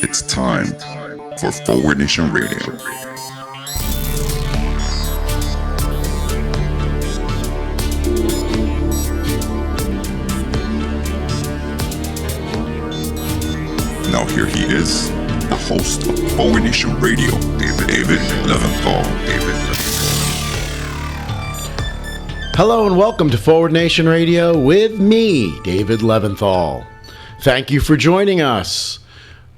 It's time for Forward Nation Radio. Now here he is, the host of Forward Nation Radio, David Leventhal. Hello and welcome to Forward Nation Radio with me, David Leventhal. Thank you for joining us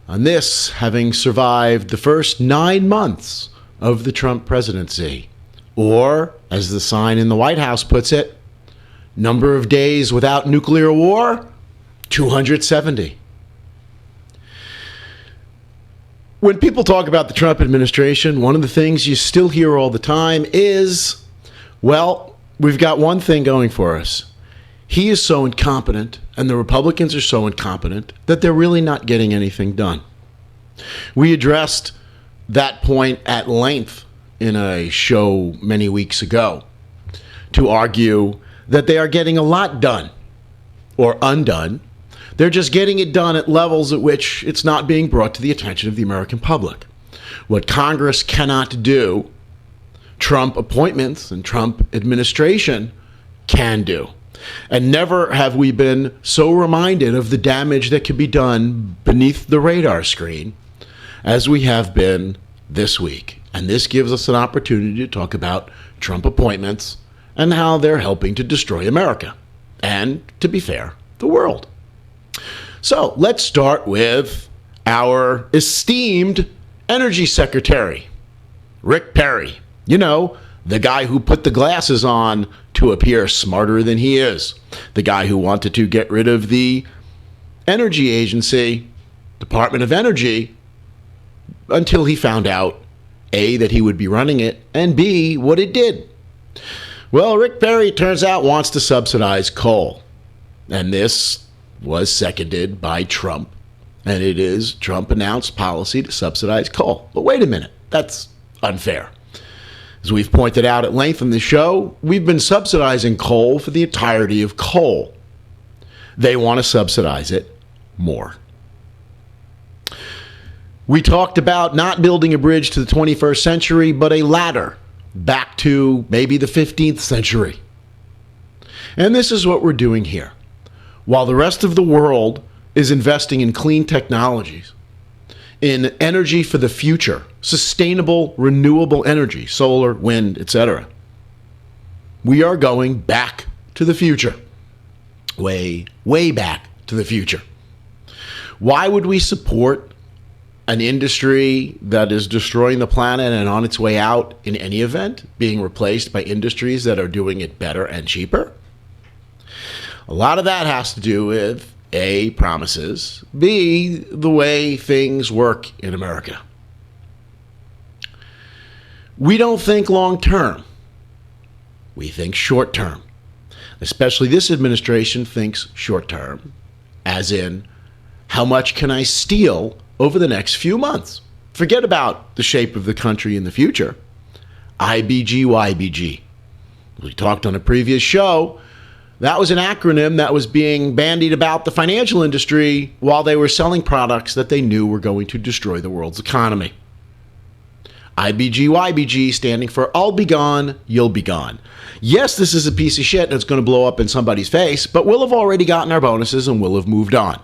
on this, having survived the first 9 months of the Trump presidency. Or, as the sign in the White House puts it, number of days without nuclear war, 270. When people talk about the Trump administration, one of the things you still hear all the time is, well, we've got one thing going for us. He is so incompetent, and the Republicans are so incompetent, that they're really not getting anything done. We addressed that point at length in a show many weeks ago to argue that they are getting a lot done, or undone. They're just getting it done at levels at which it's not being brought to the attention of the American public. What Congress cannot do, Trump appointments and Trump administration can do. And never have we been so reminded of the damage that can be done beneath the radar screen as we have been this week. And this gives us an opportunity to talk about Trump appointments and how they're helping to destroy America. And, to be fair, the world. So let's start with our esteemed Energy Secretary, Rick Perry. You know, the guy who put the glasses on to appear smarter than he is. The guy who wanted to get rid of the energy agency, Department of Energy, until he found out, A, that he would be running it, and B, what it did. Well, Rick Perry, it turns out, wants to subsidize coal. And this was seconded by Trump. And it is Trump-announced policy to subsidize coal. But wait a minute, that's unfair. As we've pointed out at length in the show, we've been subsidizing coal for the entirety of coal. They want to subsidize it more. We talked about not building a bridge to the 21st century, but a ladder back to maybe the 15th century. And this is what we're doing here. While the rest of the world is investing in clean technologies, in energy for the future, sustainable, renewable energy, solar, wind, etc., we are going back to the future. Way, way back to the future. Why would we support an industry that is destroying the planet and on its way out in any event, being replaced by industries that are doing it better and cheaper? A lot of that has to do with A, promises, B, the way things work in America. We don't think long term. We think short term. Especially this administration thinks short term, as in, how much can I steal over the next few months? Forget about the shape of the country in the future. IBGYBG. We talked on a previous show. That was an acronym that was being bandied about the financial industry while they were selling products that they knew were going to destroy the world's economy. IBGYBG standing for I'll be gone, you'll be gone. Yes, this is a piece of shit and it's going to blow up in somebody's face, but we'll have already gotten our bonuses and we'll have moved on.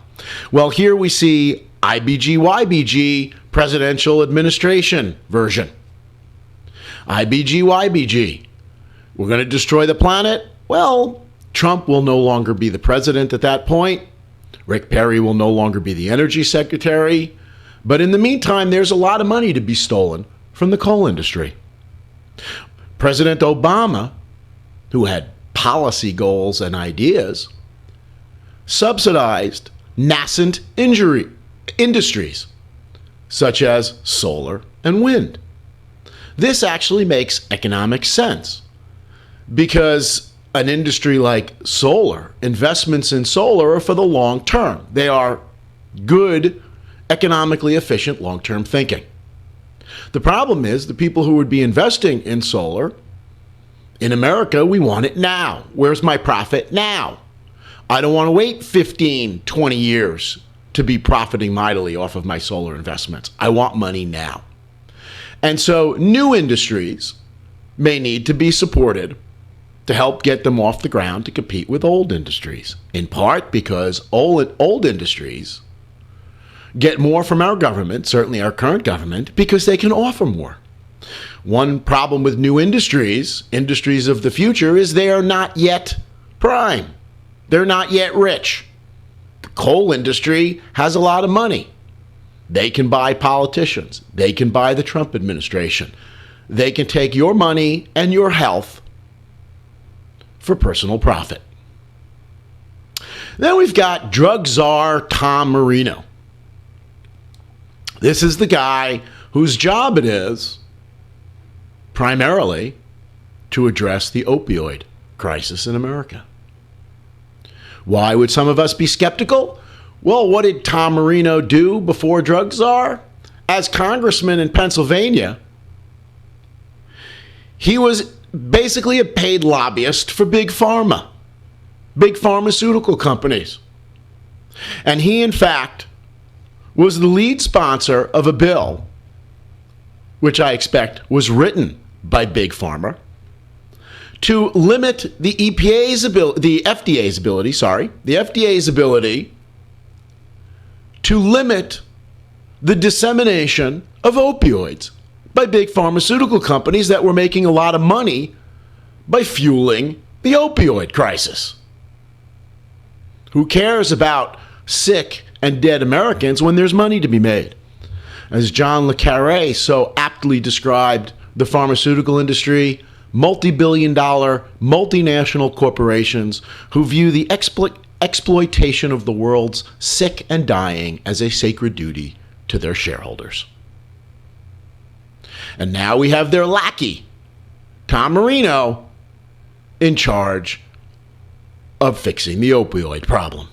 Well, here we see IBGYBG presidential administration version. IBGYBG. We're going to destroy the planet? Well, Trump will no longer be the president at that point. Rick Perry will no longer be the energy secretary. But in the meantime, there's a lot of money to be stolen from the coal industry. President Obama, who had policy goals and ideas, subsidized nascent industries such as solar and wind. This actually makes economic sense because an industry like solar, investments in solar are for the long term. They are good, economically efficient long-term thinking. The problem is the people who would be investing in solar, in America, we want it now. Where's my profit now? I don't want to wait 15, 20 years to be profiting mightily off of my solar investments. I want money now. And so new industries may need to be supported to help get them off the ground to compete with old industries, in part because old industries get more from our government, certainly our current government, because they can offer more. One problem with new industries of the future, is they are not yet prime. They're not yet rich. The coal industry has a lot of money. They can buy politicians. They can buy the Trump administration. They can take your money and your health for personal profit. Then we've got drug czar Tom Marino. This is the guy whose job it is primarily to address the opioid crisis in America. Why would some of us be skeptical? Well, what did Tom Marino do before drug czar? As congressman in Pennsylvania, he was basically a paid lobbyist for big pharma, big pharmaceutical companies. And he, in fact, was the lead sponsor of a bill, which I expect was written by big pharma, to limit the FDA's ability to limit the dissemination of opioids by big pharmaceutical companies that were making a lot of money by fueling the opioid crisis. Who cares about sick and dead Americans when there's money to be made? As John le Carre so aptly described the pharmaceutical industry, multi-billion-dollar, multinational corporations who view the exploitation of the world's sick and dying as a sacred duty to their shareholders. And now we have their lackey, Tom Marino, in charge of fixing the opioid problem.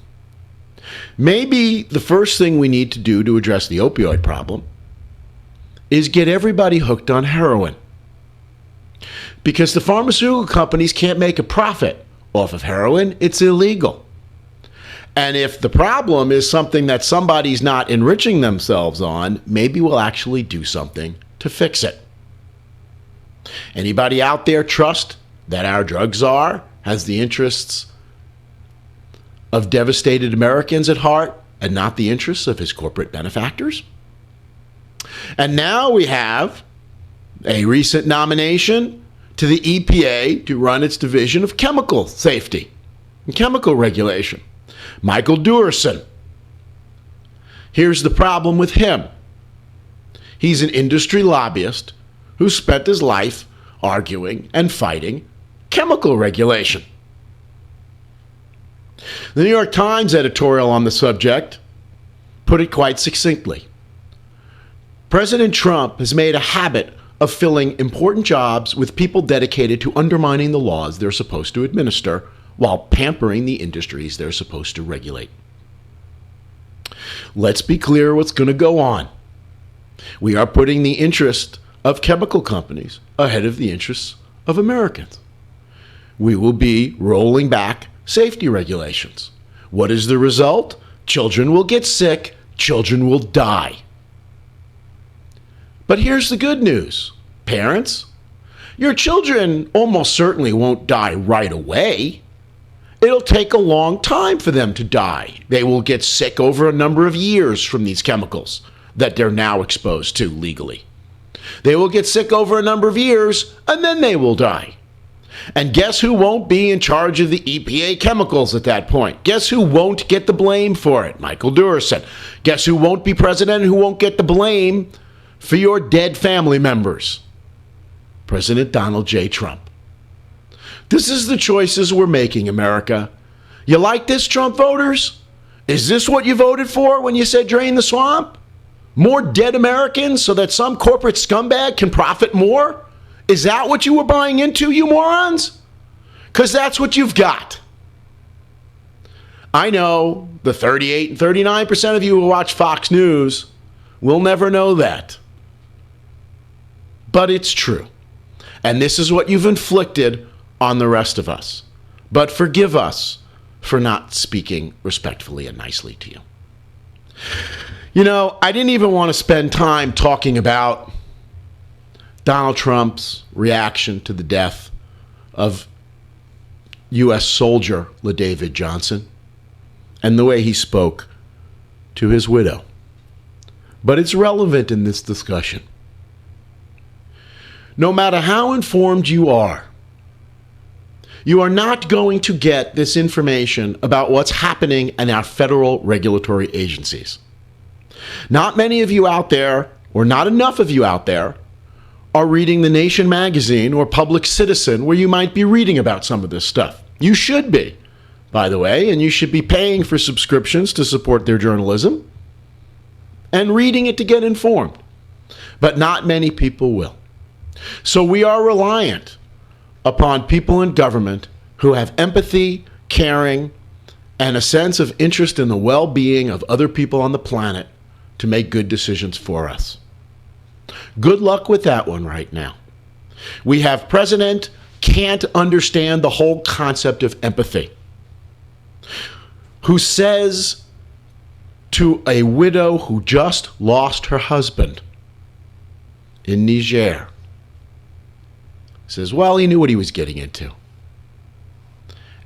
Maybe the first thing we need to do to address the opioid problem is get everybody hooked on heroin. Because the pharmaceutical companies can't make a profit off of heroin. It's illegal. And if the problem is something that somebody's not enriching themselves on, maybe we'll actually do something to fix it. Anybody out there trust that our drug czar has the interests of devastated Americans at heart and not the interests of his corporate benefactors? And now we have a recent nomination to the EPA to run its division of chemical safety and chemical regulation, Michael Dourson. Here's the problem with him. He's an industry lobbyist who spent his life arguing and fighting chemical regulation. The New York Times editorial on the subject put it quite succinctly. President Trump has made a habit of filling important jobs with people dedicated to undermining the laws they're supposed to administer while pampering the industries they're supposed to regulate. Let's be clear what's going to go on. We are putting the interest of chemical companies ahead of the interests of Americans. We will be rolling back safety regulations. What is the result? Children will get sick. Children will die. But here's the good news. Parents, your children almost certainly won't die right away. It'll take a long time for them to die. They will get sick over a number of years from these chemicals that they're now exposed to legally. They will get sick over a number of years, and then they will die. And guess who won't be in charge of the EPA chemicals at that point? Guess who won't get the blame for it? Michael Dourson. Guess who won't be president and who won't get the blame for your dead family members? President Donald J. Trump. This is the choices we're making, America. You like this, Trump voters? Is this what you voted for when you said drain the swamp? More dead Americans so that some corporate scumbag can profit more? Is that what you were buying into, you morons? Because that's what you've got. I know the 38 and 39% of you who watch Fox News will never know that. But it's true. And this is what you've inflicted on the rest of us. But forgive us for not speaking respectfully and nicely to you. You know, I didn't even want to spend time talking about Donald Trump's reaction to the death of U.S. soldier LaDavid Johnson and the way he spoke to his widow. But it's relevant in this discussion. No matter how informed you are not going to get this information about what's happening in our federal regulatory agencies. Not many of you out there, or not enough of you out there, are reading The Nation magazine or Public Citizen, where you might be reading about some of this stuff. You should be, by the way, and you should be paying for subscriptions to support their journalism and reading it to get informed. But not many people will. So we are reliant upon people in government who have empathy, caring, and a sense of interest in the well-being of other people on the planet to make good decisions for us. Good luck with that one right now. We have president can't understand the whole concept of empathy, who says to a widow who just lost her husband in Niger, says, well, he knew what he was getting into.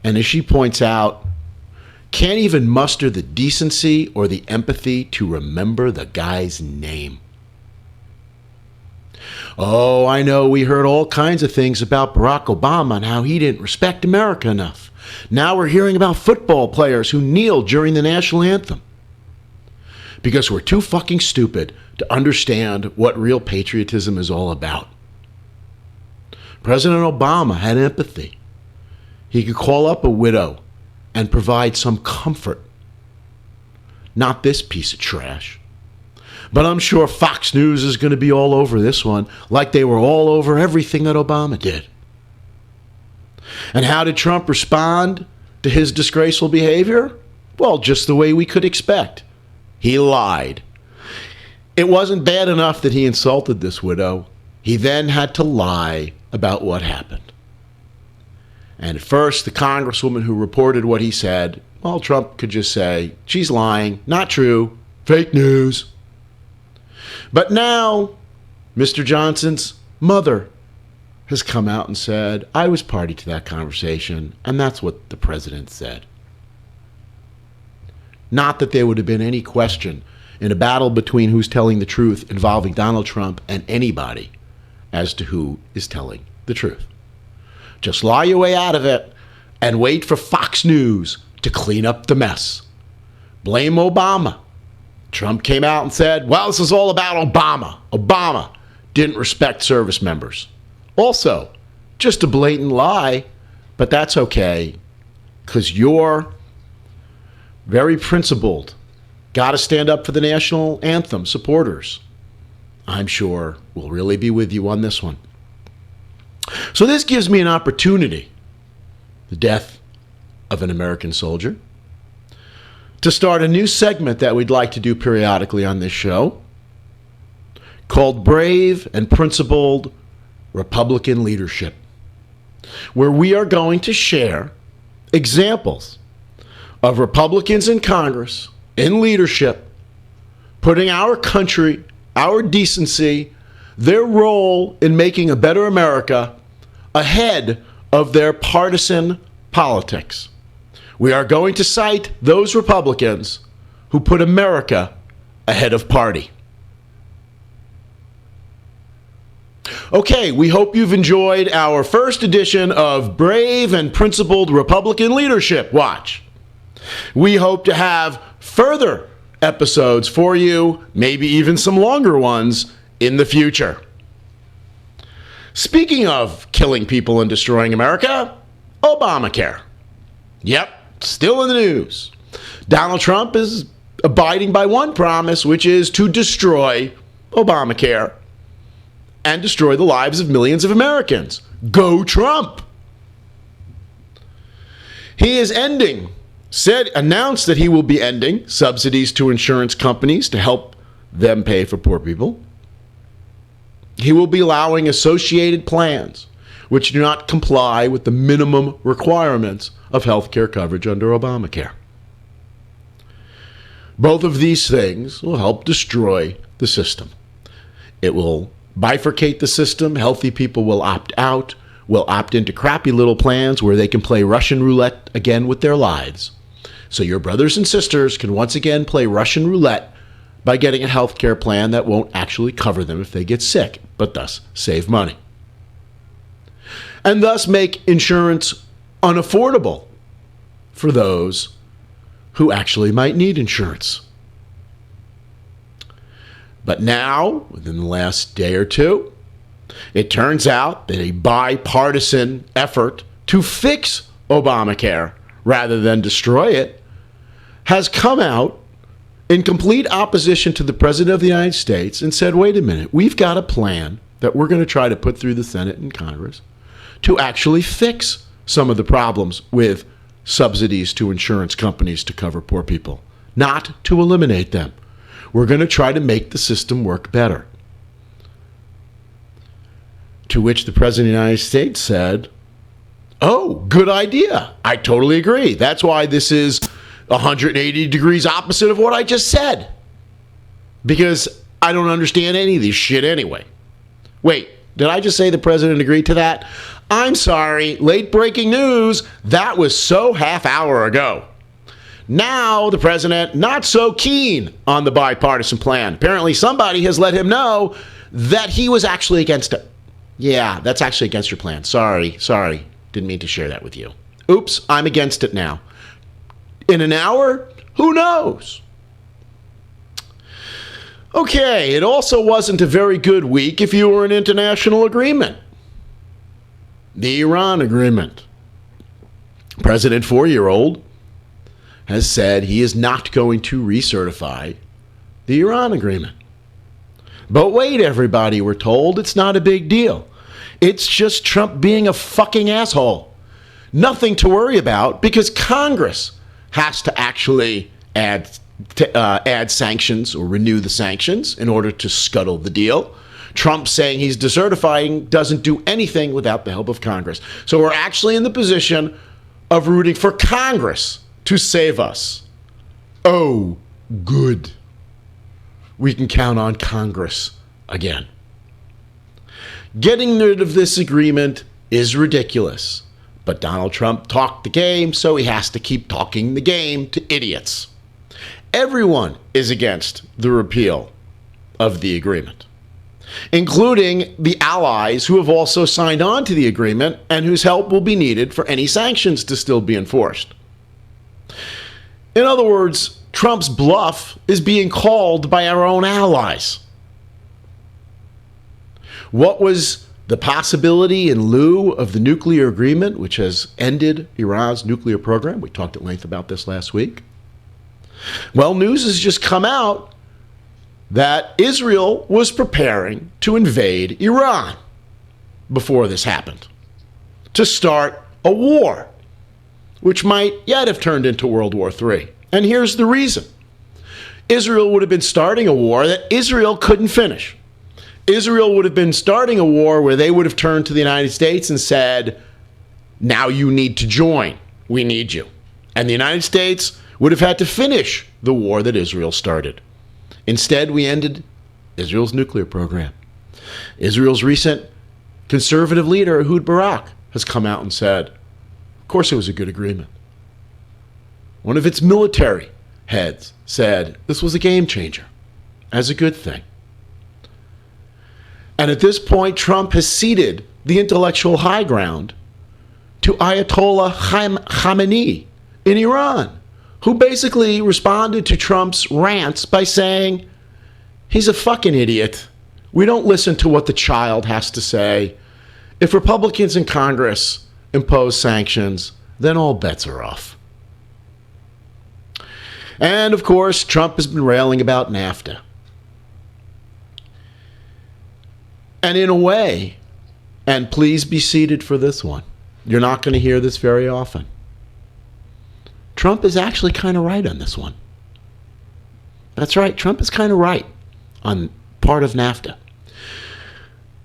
And as she points out, can't even muster the decency or the empathy to remember the guy's name. Oh, I know we heard all kinds of things about Barack Obama and how he didn't respect America enough. Now we're hearing about football players who kneeled during the national anthem. Because we're too fucking stupid to understand what real patriotism is all about. President Obama had empathy. He could call up a widow and provide some comfort. Not this piece of trash. But I'm sure Fox News is going to be all over this one, like they were all over everything that Obama did. And how did Trump respond to his disgraceful behavior? Well, just the way we could expect. He lied. It wasn't bad enough that he insulted this widow. He then had to lie about what happened. And at first, the congresswoman who reported what he said, well, Trump could just say, she's lying, not true, fake news. But now, Mr. Johnson's mother has come out and said, I was party to that conversation, and that's what the president said. Not that there would have been any question in a battle between who's telling the truth involving Donald Trump and anybody as to who is telling the truth. Just lie your way out of it and wait for Fox News to clean up the mess. Blame Obama. Trump came out and said, well, this is all about Obama. Obama didn't respect service members. Also, just a blatant lie, but that's okay, because you're very principled. Got to stand up for the national anthem supporters. I'm sure we'll really be with you on this one. So this gives me an opportunity, the death of an American soldier, to start a new segment that we'd like to do periodically on this show called Brave and Principled Republican Leadership, where we are going to share examples of Republicans in Congress, in leadership, putting our country, our decency, their role in making a better America ahead of their partisan politics. We are going to cite those Republicans who put America ahead of party. Okay, we hope you've enjoyed our first edition of Brave and Principled Republican Leadership Watch. We hope to have further episodes for you, maybe even some longer ones, in the future. Speaking of killing people and destroying America, Obamacare. Yep, still in the news. Donald Trump is abiding by one promise, which is to destroy Obamacare and destroy the lives of millions of Americans. Go Trump! He is announced that he will be ending subsidies to insurance companies to help them pay for poor people. He will be allowing associated plans which do not comply with the minimum requirements of health care coverage under Obamacare. Both of these things will help destroy the system. It will bifurcate the system. Healthy people will opt out, will opt into crappy little plans where they can play Russian roulette again with their lives. So your brothers and sisters can once again play Russian roulette by getting a health care plan that won't actually cover them if they get sick, but thus save money. And thus make insurance unaffordable for those who actually might need insurance. But now, within the last day or two, it turns out that a bipartisan effort to fix Obamacare rather than destroy it has come out in complete opposition to the President of the United States and said, wait a minute, we've got a plan that we're going to try to put through the Senate and Congress to actually fix some of the problems with subsidies to insurance companies to cover poor people, not to eliminate them. We're going to try to make the system work better. To which the President of the United States said, oh, good idea. I totally agree. That's why this is 180 degrees opposite of what I just said. Because I don't understand any of this shit anyway. Wait, did I just say the President agreed to that? I'm sorry, late breaking news. That was so half hour ago. Now the President not so keen on the bipartisan plan. Apparently somebody has let him know that he was actually against it. Yeah, that's actually against your plan. Sorry. Didn't mean to share that with you. Oops, I'm against it now. In an hour? Who knows? Okay, it also wasn't a very good week if you were an international agreement. The Iran agreement. President 4-year-old has said he is not going to recertify the Iran agreement. But wait, everybody, we're told it's not a big deal. It's just Trump being a fucking asshole. Nothing to worry about because Congress has to actually add sanctions or renew the sanctions in order to scuttle the deal. Trump saying he's decertifying doesn't do anything without the help of Congress. So we're actually in the position of rooting for Congress to save us. Oh, good. We can count on Congress again. Getting rid of this agreement is ridiculous. But Donald Trump talked the game, so he has to keep talking the game to idiots. Everyone is against the repeal of the agreement, including the allies who have also signed on to the agreement and whose help will be needed for any sanctions to still be enforced. In other words, Trump's bluff is being called by our own allies. What was the possibility in lieu of the nuclear agreement, which has ended Iran's nuclear program? We talked at length about this last week. Well, news has just come out that Israel was preparing to invade Iran before this happened, to start a war, which might yet have turned into World War III. And here's the reason. Israel would have been starting a war that Israel couldn't finish. Israel would have been starting a war where they would have turned to the United States and said, now you need to join. We need you. And the United States would have had to finish the war that Israel started. Instead, we ended Israel's nuclear program. Israel's recent conservative leader, Ehud Barak, has come out and said, of course it was a good agreement. One of its military heads said this was a game changer, as a good thing. And at this point, Trump has ceded the intellectual high ground to Ayatollah Khamenei in Iran, who basically responded to Trump's rants by saying, he's a fucking idiot. We don't listen to what the child has to say. If Republicans in Congress impose sanctions, then all bets are off. And of course, Trump has been railing about NAFTA. And in a way, and please be seated for this one, you're not going to hear this very often. Trump is actually kind of right on this one. That's right, Trump is kind of right on part of NAFTA.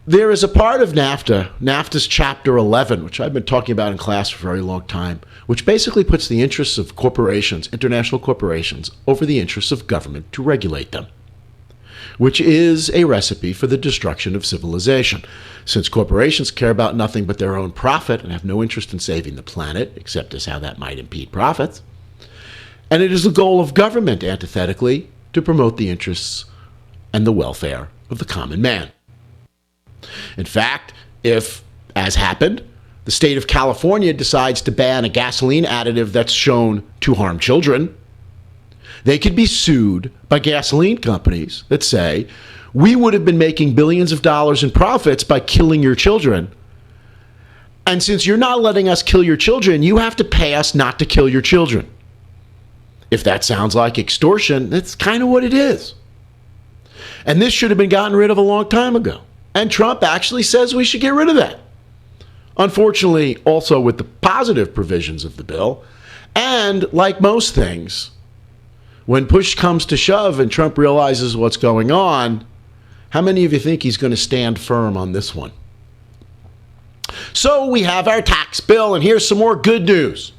There is a part of NAFTA's Chapter 11, which I've been talking about in class for a very long time, which basically puts the interests of corporations, international corporations, over the interests of government to regulate them, which is a recipe for the destruction of civilization. Since corporations care about nothing but their own profit and have no interest in saving the planet, except as how that might impede profits, and it is the goal of government, antithetically, to promote the interests and the welfare of the common man. In fact, if, as happened, the state of California decides to ban a gasoline additive that's shown to harm children, they could be sued by gasoline companies that say, we would have been making billions of dollars in profits by killing your children. And since you're not letting us kill your children, you have to pay us not to kill your children. If that sounds like extortion, that's kind of what it is. And this should have been gotten rid of a long time ago. And Trump actually says we should get rid of that. Unfortunately, also with the positive provisions of the bill, and like most things, when push comes to shove and Trump realizes what's going on, how many of you think he's going to stand firm on this one? So we have our tax bill, and here's some more good news.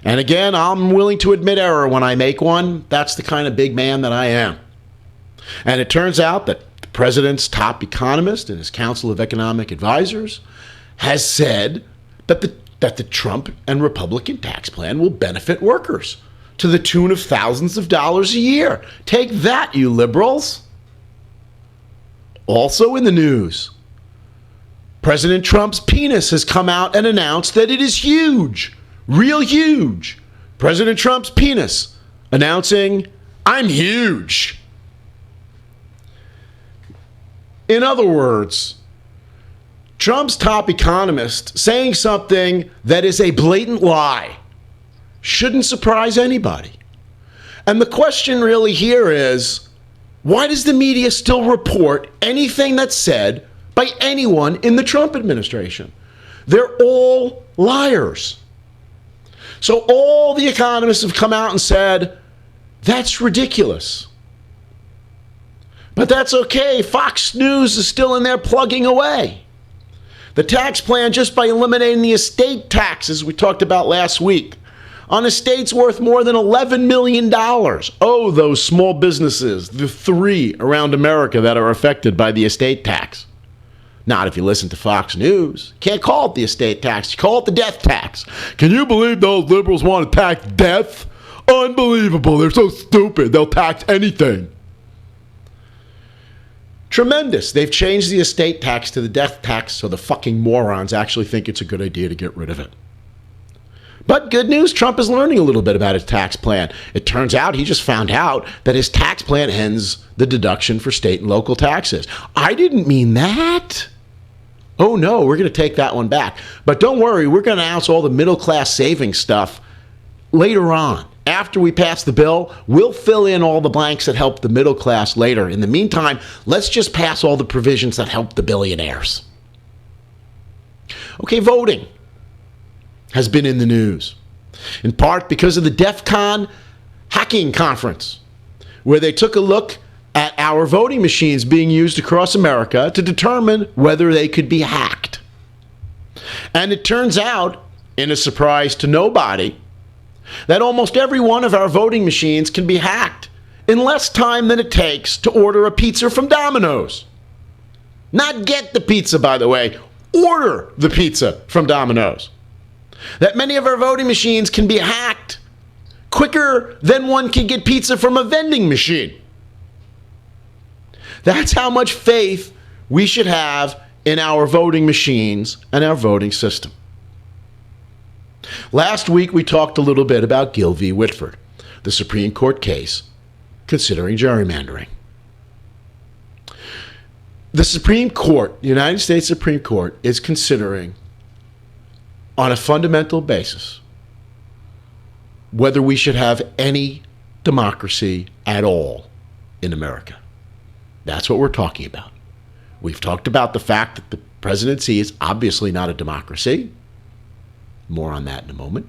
And again, I'm willing to admit error when I make one. That's the kind of big man that I am. And it turns out that the president's top economist and his Council of Economic Advisors has said that the Trump and Republican tax plan will benefit workers to the tune of thousands of dollars a year. Take that, you liberals. Also in the news, President Trump's penis has come out and announced that it is huge, real huge. President Trump's penis announcing, I'm huge. In other words, Trump's top economist saying something that is a blatant lie shouldn't surprise anybody. And the question really here is, why does the media still report anything that's said by anyone in the Trump administration? They're all liars. So all the economists have come out and said, that's ridiculous. But that's okay. Fox News is still in there plugging away. The tax plan, just by eliminating the estate taxes we talked about last week, on estates worth more than $11 million. Oh, those small businesses, the 3 around America that are affected by the estate tax. Not if you listen to Fox News. Can't call it the estate tax. You call it the death tax. Can you believe those liberals want to tax death? Unbelievable. They're so stupid. They'll tax anything. Tremendous. They've changed the estate tax to the death tax so the fucking morons actually think it's a good idea to get rid of it. But good news, Trump is learning a little bit about his tax plan. It turns out he just found out that his tax plan ends the deduction for state and local taxes. I didn't mean that. Oh no, we're going to take that one back. But don't worry, we're going to announce all the middle class savings stuff later on. After we pass the bill, we'll fill in all the blanks that help the middle class later. In the meantime, let's just pass all the provisions that help the billionaires. Okay, voting has been in the news, in part because of the DEF CON hacking conference, where they took a look at our voting machines being used across America to determine whether they could be hacked. And it turns out, in a surprise to nobody, that almost every one of our voting machines can be hacked in less time than it takes to order a pizza from Domino's. Not get the pizza, by the way, order the pizza from Domino's. That many of our voting machines can be hacked quicker than one can get pizza from a vending machine. That's how much faith we should have in our voting machines and our voting system. Last week, we talked a little bit about Gill v. Whitford, the Supreme Court case considering gerrymandering. The Supreme Court, the United States Supreme Court, is considering, on a fundamental basis, whether we should have any democracy at all in America. That's what we're talking about. We've talked about the fact that the presidency is obviously not a democracy. More on that in a moment.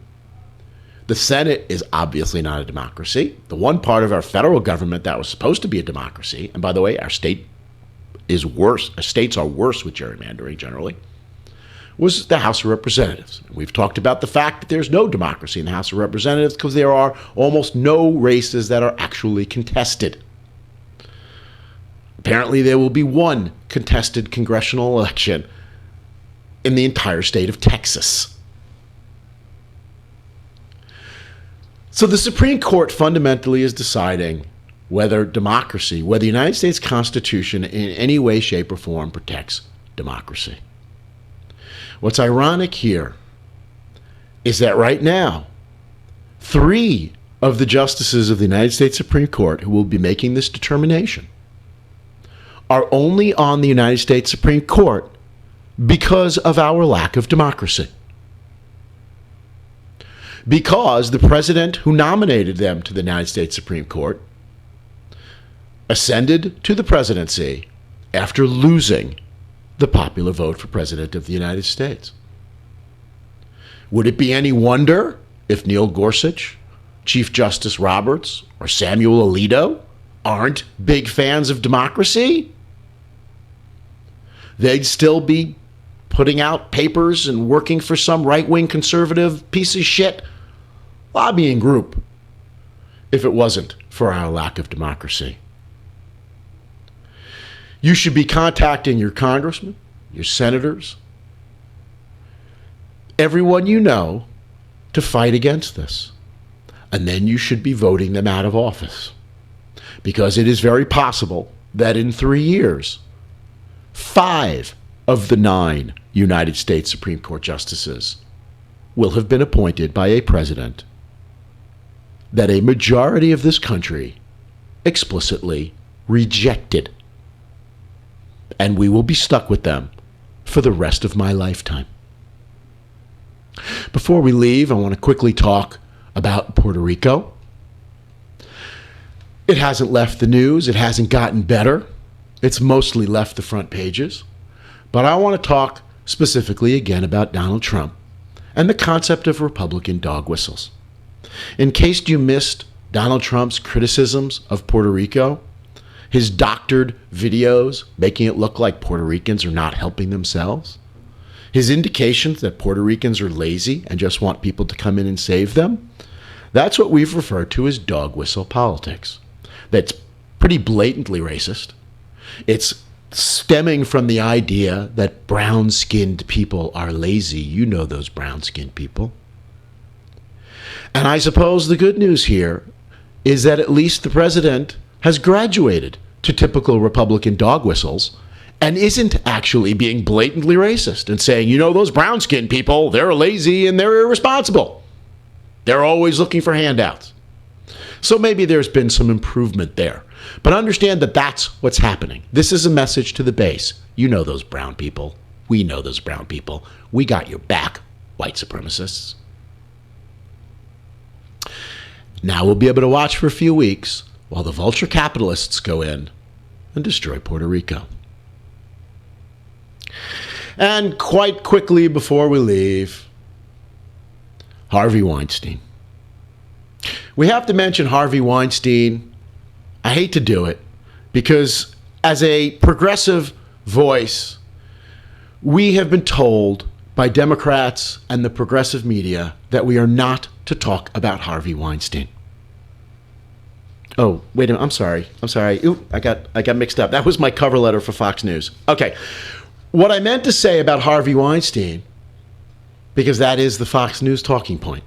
The Senate is obviously not a democracy. The one part of our federal government that was supposed to be a democracy, and by the way, our state is worse, states are worse with gerrymandering generally, was the House of Representatives. We've talked about the fact that there's no democracy in the House of Representatives because there are almost no races that are actually contested. Apparently, there will be one contested congressional election in the entire state of Texas. So the Supreme Court fundamentally is deciding whether democracy, whether the United States Constitution in any way, shape, or form protects democracy. What's ironic here is that right now, 3 of the justices of the United States Supreme Court who will be making this determination are only on the United States Supreme Court because of our lack of democracy. Because the president who nominated them to the United States Supreme Court ascended to the presidency after losing the popular vote for president of the United States. Would it be any wonder if Neil Gorsuch, Chief Justice Roberts, or Samuel Alito aren't big fans of democracy? They'd still be putting out papers and working for some right-wing conservative piece of shit lobbying group if it wasn't for our lack of democracy. You should be contacting your congressmen, your senators, everyone you know to fight against this. And then you should be voting them out of office. Because it is very possible that in 3 years, 5 of the 9 United States Supreme Court justices will have been appointed by a president that a majority of this country explicitly rejected. And we will be stuck with them for the rest of my lifetime. Before we leave, I want to quickly talk about Puerto Rico. It hasn't left the news. It hasn't gotten better. It's mostly left the front pages. But I want to talk specifically again about Donald Trump and the concept of Republican dog whistles. In case you missed Donald Trump's criticisms of Puerto Rico, his doctored videos making it look like Puerto Ricans are not helping themselves, his indications that Puerto Ricans are lazy and just want people to come in and save them, that's what we've referred to as dog whistle politics. That's pretty blatantly racist. It's stemming from the idea that brown-skinned people are lazy. You know those brown-skinned people. And I suppose the good news here is that at least the president has graduated to typical Republican dog whistles and isn't actually being blatantly racist and saying, you know, those brown-skinned people, they're lazy and they're irresponsible. They're always looking for handouts. So maybe there's been some improvement there. But understand that that's what's happening. This is a message to the base. You know those brown people. We know those brown people. We got your back, white supremacists. Now we'll be able to watch for a few weeks while the vulture capitalists go in and destroy Puerto Rico. And quite quickly before we leave, Harvey Weinstein. We have to mention Harvey Weinstein. I hate to do it because as a progressive voice, we have been told by Democrats and the progressive media that we are not to talk about Harvey Weinstein. Oh, wait a minute. I'm sorry. Ooh, I got mixed up. That was my cover letter for Fox News. Okay. What I meant to say about Harvey Weinstein, because that is the Fox News talking point,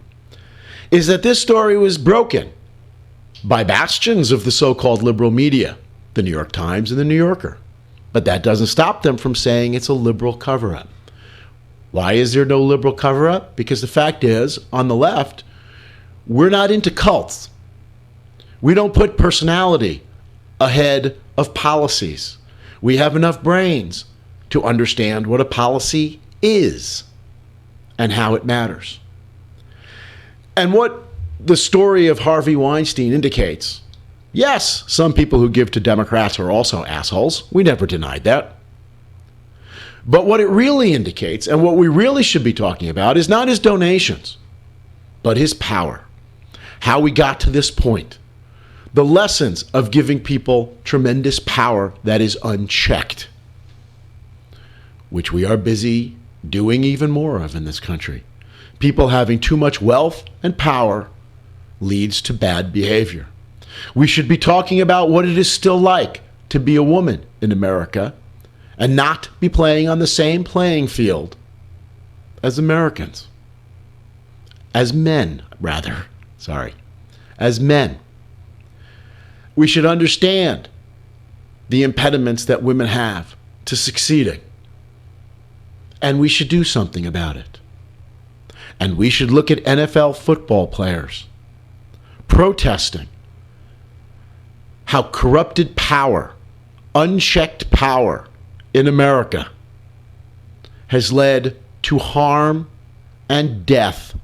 is that this story was broken by bastions of the so-called liberal media, the New York Times and the New Yorker. But that doesn't stop them from saying it's a liberal cover-up. Why is there no liberal cover-up? Because the fact is, on the left, we're not into cults. We don't put personality ahead of policies. We have enough brains to understand what a policy is and how it matters. And what the story of Harvey Weinstein indicates, yes, some people who give to Democrats are also assholes. We never denied that. But what it really indicates, and what we really should be talking about, is not his donations, but his power. How we got to this point. The lessons of giving people tremendous power that is unchecked, which we are busy doing even more of in this country. People having too much wealth and power leads to bad behavior. We should be talking about what it is still like to be a woman in America and not be playing on the same playing field as Americans. As men, rather. Sorry. As men. We should understand the impediments that women have to succeeding. And we should do something about it. And we should look at NFL football players protesting how corrupted power, unchecked power in America has led to harm and death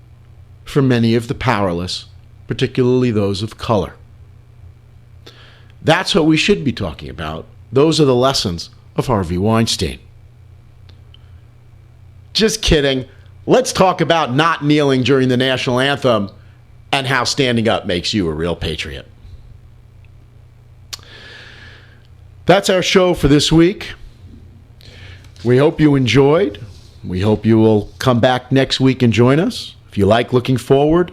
for many of the powerless, particularly those of color. That's what we should be talking about. Those are the lessons of Harvey Weinstein. Just kidding. Let's talk about not kneeling during the national anthem and how standing up makes you a real patriot. That's our show for this week. We hope you enjoyed. We hope you will come back next week and join us. If you like looking forward,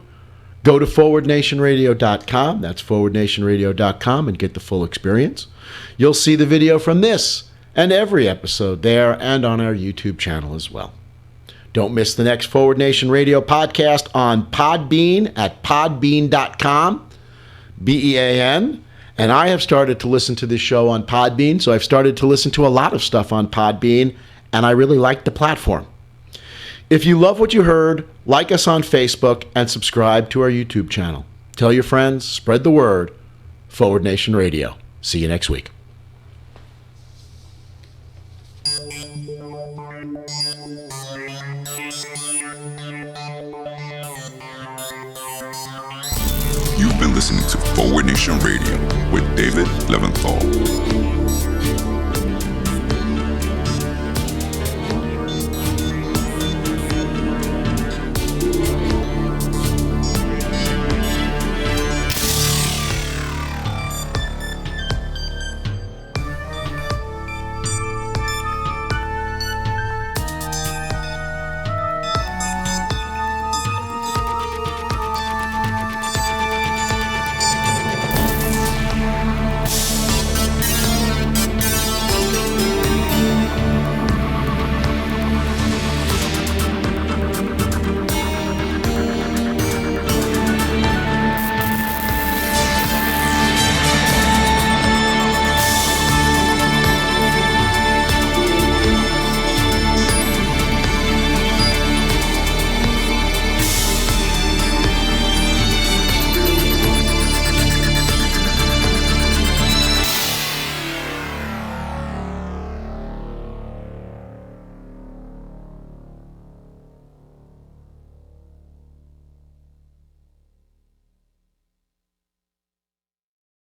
go to forwardnationradio.com. That's forwardnationradio.com and get the full experience. You'll see the video from this and every episode there and on our YouTube channel as well. Don't miss the next Forward Nation Radio podcast on Podbean at podbean.com, B-E-A-N. And I have started to listen to this show on Podbean, so I've started to listen to a lot of stuff on Podbean, and I really like the platform. If you love what you heard, like us on Facebook and subscribe to our YouTube channel. Tell your friends, spread the word. Forward Nation Radio. See you next week. You've been listening to Forward Nation Radio with David Leventhal.